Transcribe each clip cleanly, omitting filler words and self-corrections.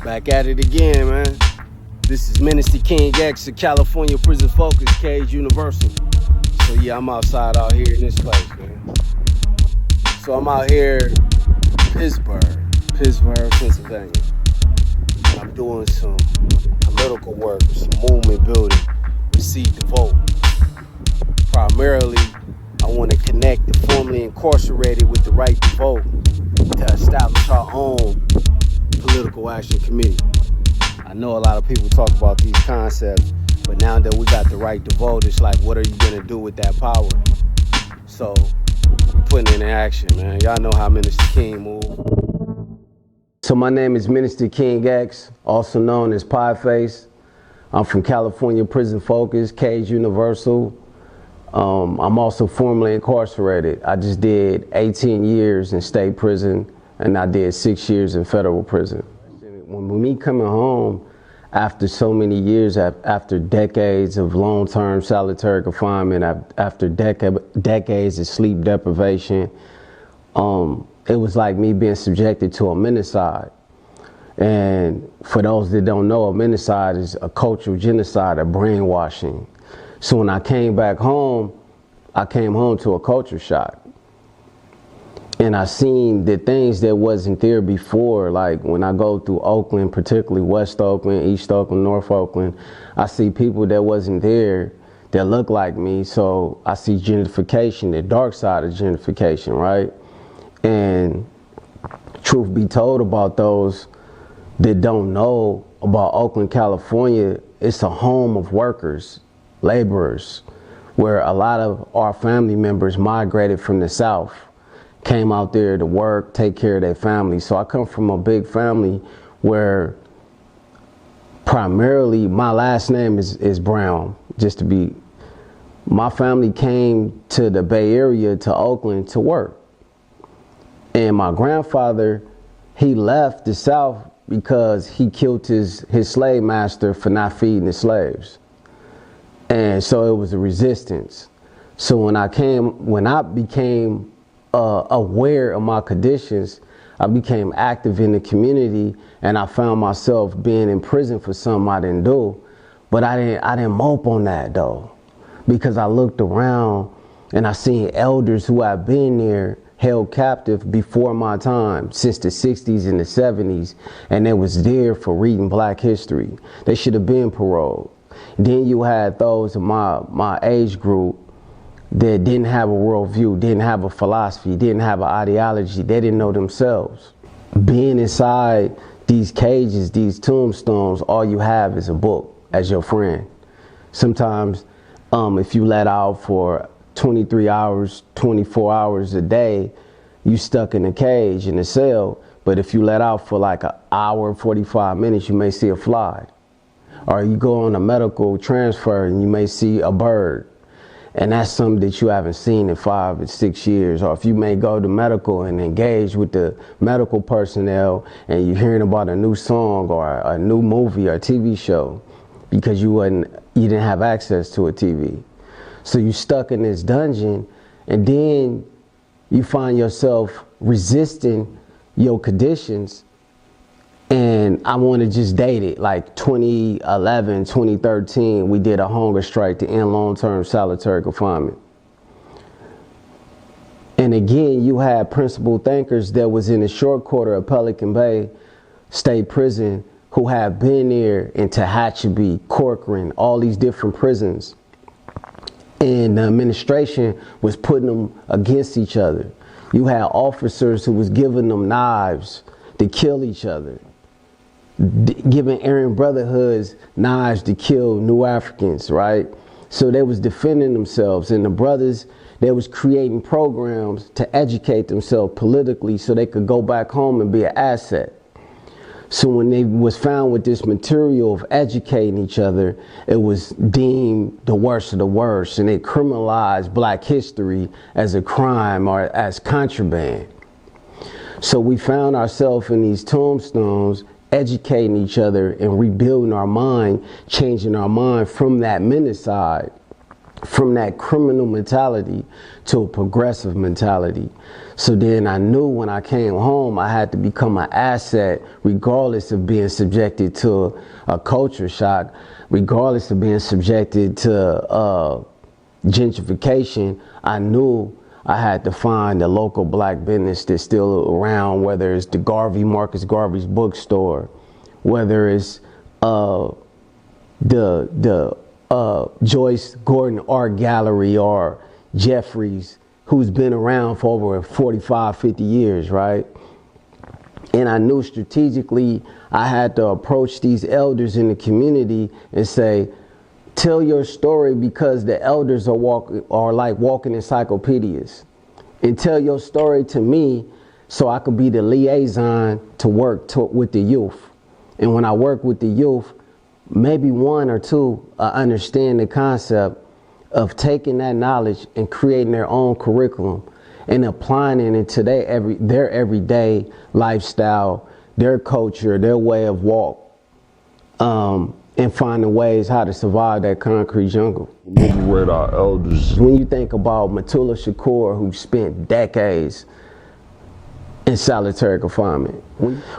Back at it again, man. This is Minister King X of California Prison Focus, Cage Universal. So yeah, I'm outside out here in this place, man. So I'm out here in Pittsburgh, Pennsylvania. I'm doing some political work, some movement building, receive the vote. Primarily, I want to connect the formerly incarcerated with the right to vote to establish our own political action committee. I know a lot of people talk about these concepts, but now that we got the right to vote, it's like, what are you gonna do with that power? So we're putting it in action, man. Y'all know how Minister King moves. So my name is Minister King X, also known as Pyeface. I'm from California Prison Focus, Cage Universal. I'm also formerly incarcerated. I just did 18 years in state prison, and I did 6 years in federal prison. When me coming home after so many years, after decades of long-term solitary confinement, after decades of sleep deprivation, it was like me being subjected to a minicide. And for those that don't know, a minicide is a cultural genocide, a brainwashing. So when I came back home, I came home to a culture shock. And I seen the things that wasn't there before, like when I go through Oakland, particularly West Oakland, East Oakland, North Oakland, I see people that wasn't there that look like me. So I see gentrification, the dark side of gentrification, right? And truth be told about those that don't know about Oakland, California, it's a home of workers, laborers, where a lot of our family members migrated from the South, came out there to work, take care of their family. So I come from a big family where primarily my last name is Brown, my family came to the Bay Area, to Oakland, to work. And my grandfather, he left the South because he killed his slave master for not feeding the slaves. And so it was a resistance. So when I became aware of my conditions, I became active in the community, and I found myself being in prison for something I didn't do. But I didn't mope on that though, because I looked around and I seen elders who had been there held captive before my time, since the 60s and the 70s, and they was there for reading Black history. They should have been paroled. Then you had those in my age group that didn't have a worldview, didn't have a philosophy, didn't have an ideology, they didn't know themselves. Being inside these cages, these tombstones, all you have is a book as your friend. Sometimes if you let out for 23 hours, 24 hours a day, you stuck in a cage, in a cell. But if you let out for like an hour, 45 minutes, you may see a fly. Or you go on a medical transfer and you may see a bird. And that's something that you haven't seen in 5 or 6 years. Or if you may go to medical and engage with the medical personnel and you're hearing about a new song or a new movie or TV show because you didn't have access to a TV. So you're stuck in this dungeon, and then you find yourself resisting your conditions. And I want to just date it, like 2011, 2013, we did a hunger strike to end long-term solitary confinement. And again, you had principal thinkers that was in the short quarter of Pelican Bay State Prison who have been there in Tehachapi, Corcoran, all these different prisons. And the administration was putting them against each other. You had officers who was giving them knives to kill each other, giving Aryan Brotherhoods knives to kill New Africans, right? So they was defending themselves, and the brothers, they was creating programs to educate themselves politically so they could go back home and be an asset. So when they was found with this material of educating each other, it was deemed the worst of the worst, and it criminalized Black history as a crime or as contraband. So we found ourselves in these tombstones, educating each other and rebuilding our mind, changing our mind from that minicide from that criminal mentality to a progressive mentality. So then I knew when I came home, I had to become an asset, regardless of being subjected to a culture shock, regardless of being subjected to gentrification. I knew I had to find a local black business that's still around, whether it's the Marcus Garvey's bookstore, whether it's the Joyce Gordon Art Gallery or Jeffries, who's been around for over 45, 50 years, right? And I knew strategically I had to approach these elders in the community and say, tell your story, because the elders are like walking encyclopedias. And tell your story to me so I could be the liaison to work with the youth. And when I work with the youth, maybe one or two understand the concept of taking that knowledge and creating their own curriculum and applying it into their everyday lifestyle, their culture, their way of walk, and finding ways how to survive that concrete jungle. Liberate our elders. When you think about Matula Shakur, who spent decades in solitary confinement,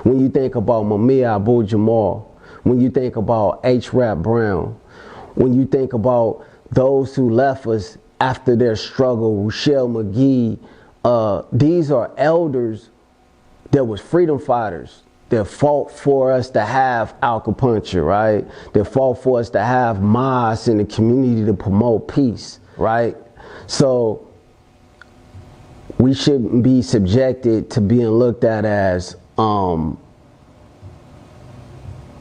when you think about Mumia Abu-Jamal, when you think about H. Rap Brown, when you think about those who left us after their struggle, Rochelle McGee, these are elders that was freedom fighters that fought for us to have acupuncture, right? That fought for us to have mosques in the community to promote peace, right? So we shouldn't be subjected to being looked at as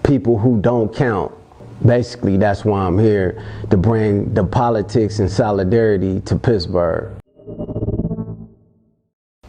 people who don't count. Basically, that's why I'm here, to bring the politics and solidarity to Pittsburgh.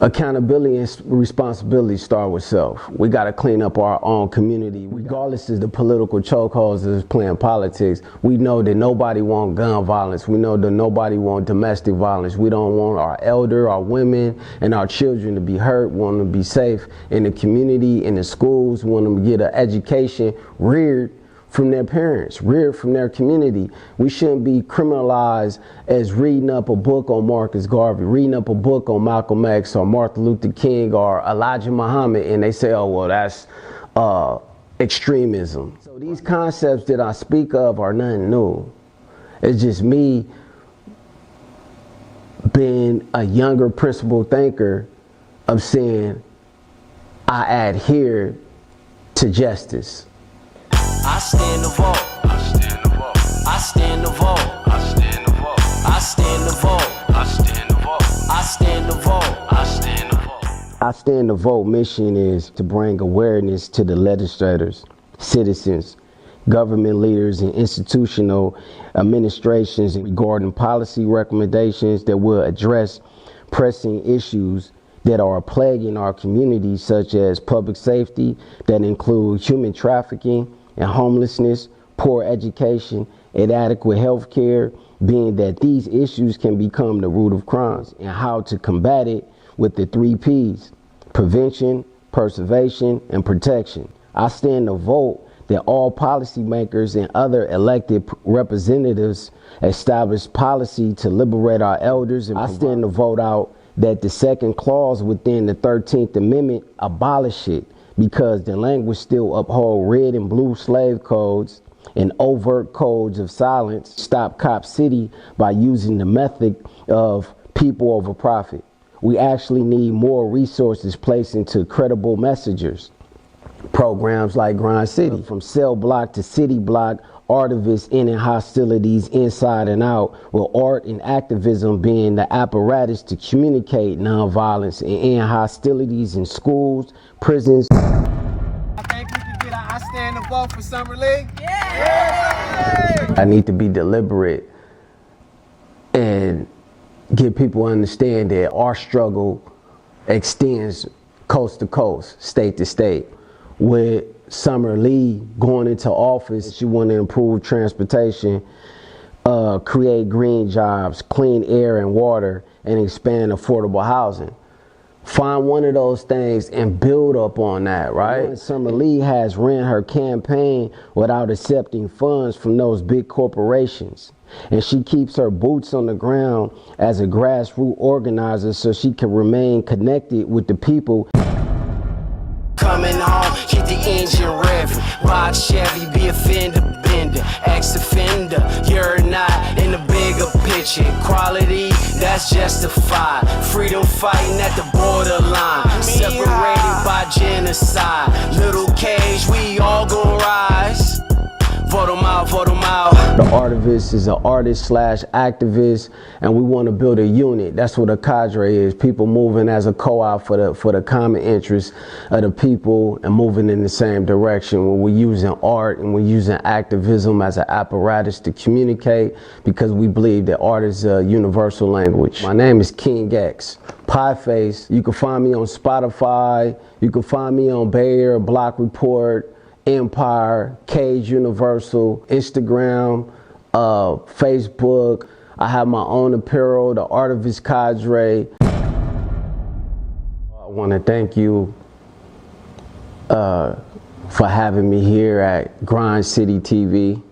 Accountability and responsibility start with self. We got to clean up our own community. Regardless of the political chokeholds that's playing politics, we know that nobody wants gun violence. We know that nobody wants domestic violence. We don't want our elder, our women, and our children to be hurt. We want them to be safe in the community, in the schools. We want them to get an education reared from their parents, reared from their community. We shouldn't be criminalized as reading up a book on Marcus Garvey, reading up a book on Malcolm X or Martin Luther King or Elijah Muhammad, and they say, oh, well, that's extremism. So these concepts that I speak of are nothing new. It's just me being a younger principled thinker of saying, I adhere to justice. I stand the vote. I stand the vote. I stand the vote. I stand the vote. I stand the vote. I stand the vote. I stand the vote. I stand the vote. I Stand the Vote mission is to bring awareness to the legislators, citizens, government leaders, and institutional administrations regarding policy recommendations that will address pressing issues that are plaguing our communities, such as public safety, that include human trafficking and homelessness, poor education, inadequate health care, being that these issues can become the root of crimes, and how to combat it with the 3 Ps: prevention, preservation, and protection. I stand to vote that all policymakers and other elected representatives establish policy to liberate our elders. And I stand to vote out that the second clause within the 13th Amendment abolish it, because the language still uphold red and blue slave codes and overt codes of silence. Stop Cop City by using the method of people over profit. We actually need more resources placed into credible messengers. Programs like Grind City, from cell block to city block, artivists ending hostilities inside and out, with art and activism being the apparatus to communicate nonviolence and end hostilities in schools, prisons. I think we can get I stand the vote for Summer League. Yeah. I need to be deliberate and get people to understand that our struggle extends coast to coast, state to state. With Summer Lee going into office, she want to improve transportation, create green jobs, clean air and water, and expand affordable housing. Find one of those things and build up on that, right? Summer Lee has ran her campaign without accepting funds from those big corporations. And she keeps her boots on the ground as a grassroots organizer so she can remain connected with the people. Coming home, hit the engine revving. Ride Chevy, be a fender bender. Ex-offender, you're not in the bigger picture. Equality, that's justified. Freedom fighting at the borderline. Separated by genocide. Little cage, we all gon' rise. Vote 'em out, vote 'em out. The Artivist is an artist slash activist, and we want to build a unit. That's what a cadre is. People moving as a co-op for the common interest of the people and moving in the same direction. When we're using art and we're using activism as an apparatus to communicate, because we believe that art is a universal language. My name is King X, Pyeface. You can find me on Spotify. You can find me on Bay Area Block Report, Empire, Cage Universal, Instagram, Facebook. I have my own apparel, the Artivist Cadre. I want to thank you for having me here at Grind City TV.